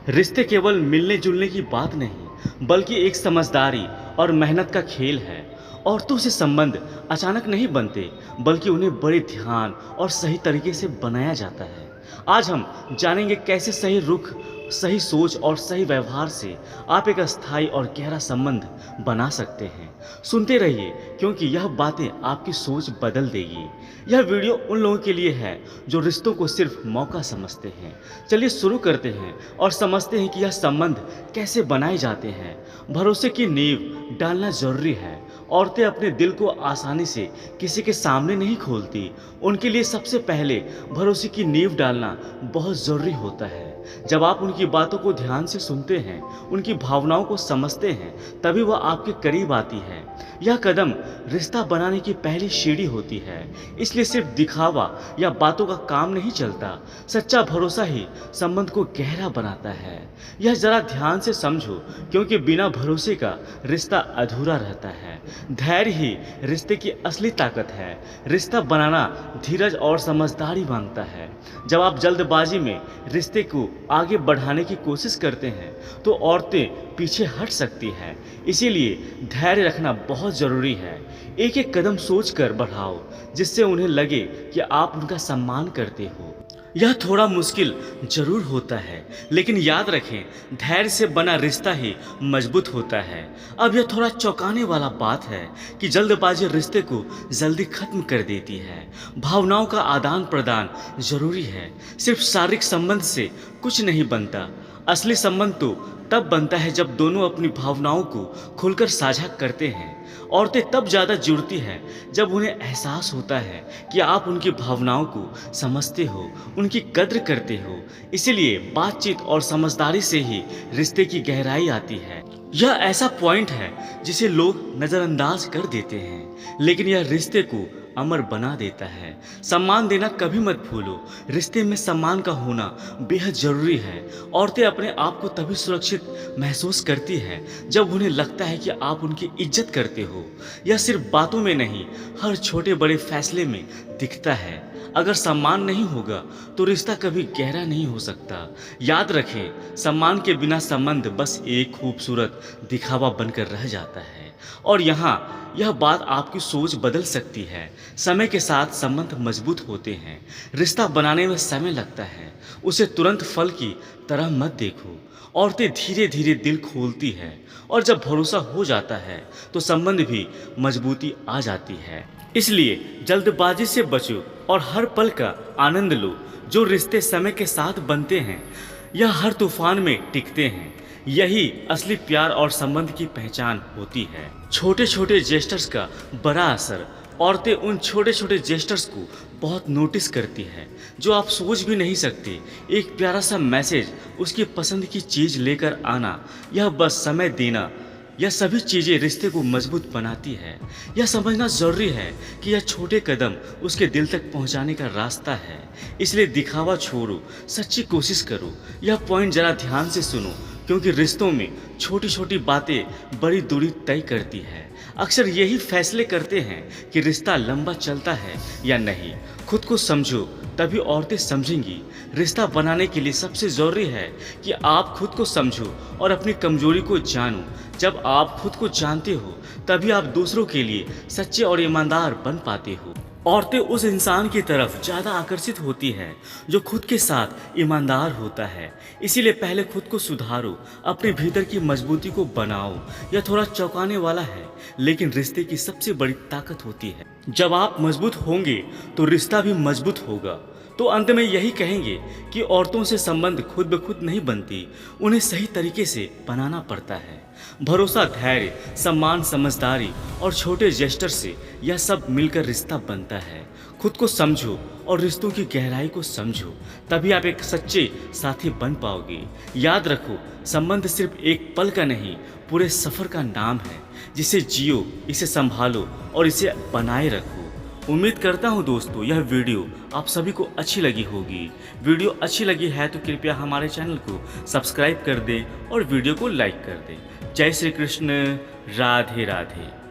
रिश्ते केवल मिलने जुलने की बात नहीं, बल्कि एक समझदारी और मेहनत का खेल है। औरतों से संबंध अचानक नहीं बनते, बल्कि उन्हें बड़े ध्यान और सही तरीके से बनाया जाता है। आज हम जानेंगे कैसे सही रुख, सही सोच और सही व्यवहार से आप एक अस्थायी और गहरा संबंध बना सकते हैं। सुनते रहिए, क्योंकि यह बातें आपकी सोच बदल देगी। यह वीडियो उन लोगों के लिए है जो रिश्तों को सिर्फ मौका समझते हैं। चलिए शुरू करते हैं और समझते हैं कि यह संबंध कैसे बनाए जाते हैं। भरोसे की नींव डालना जरूरी है। औरतें अपने दिल को आसानी से किसी के सामने नहीं खोलती। उनके लिए सबसे पहले भरोसे की नींव डालना बहुत ज़रूरी होता है। जब आप उनकी बातों को ध्यान से सुनते हैं, उनकी भावनाओं को समझते हैं, तभी वह आपके करीब आती है। यह कदम रिश्ता बनाने की पहली सीढ़ी होती है। इसलिए सिर्फ दिखावा या बातों का काम नहीं चलता। सच्चा भरोसा ही संबंध को गहरा बनाता है। यह जरा ध्यान से समझो, क्योंकि बिना भरोसे का रिश्ता अधूरा रहता है। धैर्य ही रिश्ते की असली ताकत है। रिश्ता बनाना धीरज और समझदारी मांगता है। जब आप जल्दबाजी में रिश्ते को आगे बढ़ाने की कोशिश करते हैं, तो औरतें पीछे हट सकती हैं। इसीलिए धैर्य रखना बहुत ज़रूरी है। एक एक कदम सोचकर बढ़ाओ, जिससे उन्हें लगे कि आप उनका सम्मान करते हो। यह थोड़ा मुश्किल जरूर होता है, लेकिन याद रखें, धैर्य से बना रिश्ता ही मजबूत होता है। अब यह थोड़ा चौंकाने वाला बात है कि जल्दबाजी रिश्ते को जल्दी खत्म कर देती है। भावनाओं का आदान प्रदान जरूरी है। सिर्फ शारीरिक संबंध से कुछ नहीं बनता। असली संबंध तो तब बनता है जब दोनों अपनी भावनाओं को खुलकर साझा करते हैं। औरतें तब ज़्यादा जुड़ती हैं जब उन्हें एहसास होता है कि आप उनकी भावनाओं को समझते हो, उनकी कद्र करते हो। इसीलिए बातचीत और समझदारी से ही रिश्ते की गहराई आती है। यह ऐसा पॉइंट है जिसे लोग नज़रअंदाज कर देते हैं, लेकिन यह रिश्ते को अमर बना देता है। सम्मान देना कभी मत भूलो। रिश्ते में सम्मान का होना बेहद ज़रूरी है। औरतें अपने आप को तभी सुरक्षित महसूस करती हैं जब उन्हें लगता है कि आप उनकी इज्जत करते हो। यह सिर्फ बातों में नहीं, हर छोटे बड़े फैसले में दिखता है। अगर सम्मान नहीं होगा तो रिश्ता कभी गहरा नहीं हो सकता। याद रखें, सम्मान के बिना संबंध बस एक खूबसूरत दिखावा बनकर रह जाता है। और यहाँ यह बात आपकी सोच बदल सकती है। समय के साथ संबंध मजबूत होते हैं। रिश्ता बनाने में समय लगता है, उसे तुरंत फल की तरह मत देखो। औरतें धीरे धीरे दिल खोलती है, और जब भरोसा हो जाता है तो संबंध भी मजबूती आ जाती है। इसलिए जल्दबाजी से बचो और हर पल का आनंद लो। जो रिश्ते समय के साथ बनते हैं, यह हर तूफान में टिकते हैं। यही असली प्यार और संबंध की पहचान होती है। छोटे छोटे जेस्चर्स का बड़ा असर। औरतें उन छोटे छोटे जेस्चर्स को बहुत नोटिस करती है, जो आप सोच भी नहीं सकते। एक प्यारा सा मैसेज, उसकी पसंद की चीज़ लेकर आना, यह बस समय देना, यह सभी चीज़ें रिश्ते को मजबूत बनाती है। यह समझना ज़रूरी है कि यह छोटे कदम उसके दिल तक पहुंचाने का रास्ता है। इसलिए दिखावा छोड़ो, सच्ची कोशिश करो। यह पॉइंट ज़रा ध्यान से सुनो, क्योंकि रिश्तों में छोटी छोटी बातें बड़ी दूरी तय करती है। अक्सर यही फैसले करते हैं कि रिश्ता लंबा चलता है या नहीं। खुद को समझो, तभी औरतें समझेंगी। रिश्ता बनाने के लिए सबसे ज़रूरी है कि आप खुद को समझो और अपनी कमजोरी को जानो। जब आप खुद को जानते हो, तभी आप दूसरों के लिए सच्चे और ईमानदार बन पाते हो। औरतें उस इंसान की तरफ ज़्यादा आकर्षित होती हैं जो खुद के साथ ईमानदार होता है। इसीलिए पहले खुद को सुधारो, अपने भीतर की मजबूती को बनाओ। यह थोड़ा चौंकाने वाला है, लेकिन रिश्ते की सबसे बड़ी ताकत होती है। जब आप मजबूत होंगे तो रिश्ता भी मजबूत होगा। तो अंत में यही कहेंगे कि औरतों से संबंध खुद ब खुद नहीं बनती, उन्हें सही तरीके से बनाना पड़ता है। भरोसा, धैर्य, सम्मान, समझदारी और छोटे जेस्चर से यह सब मिलकर रिश्ता बनता है। खुद को समझो और रिश्तों की गहराई को समझो, तभी आप एक सच्चे साथी बन पाओगे। याद रखो, संबंध सिर्फ एक पल का नहीं, पूरे सफ़र का नाम है, जिसे जियो, इसे संभालो और इसे बनाए रखो। उम्मीद करता हूँ दोस्तों, यह वीडियो आप सभी को अच्छी लगी होगी। वीडियो अच्छी लगी है तो कृपया हमारे चैनल को सब्सक्राइब कर दें और वीडियो को लाइक कर दें। जय श्री कृष्ण, राधे राधे।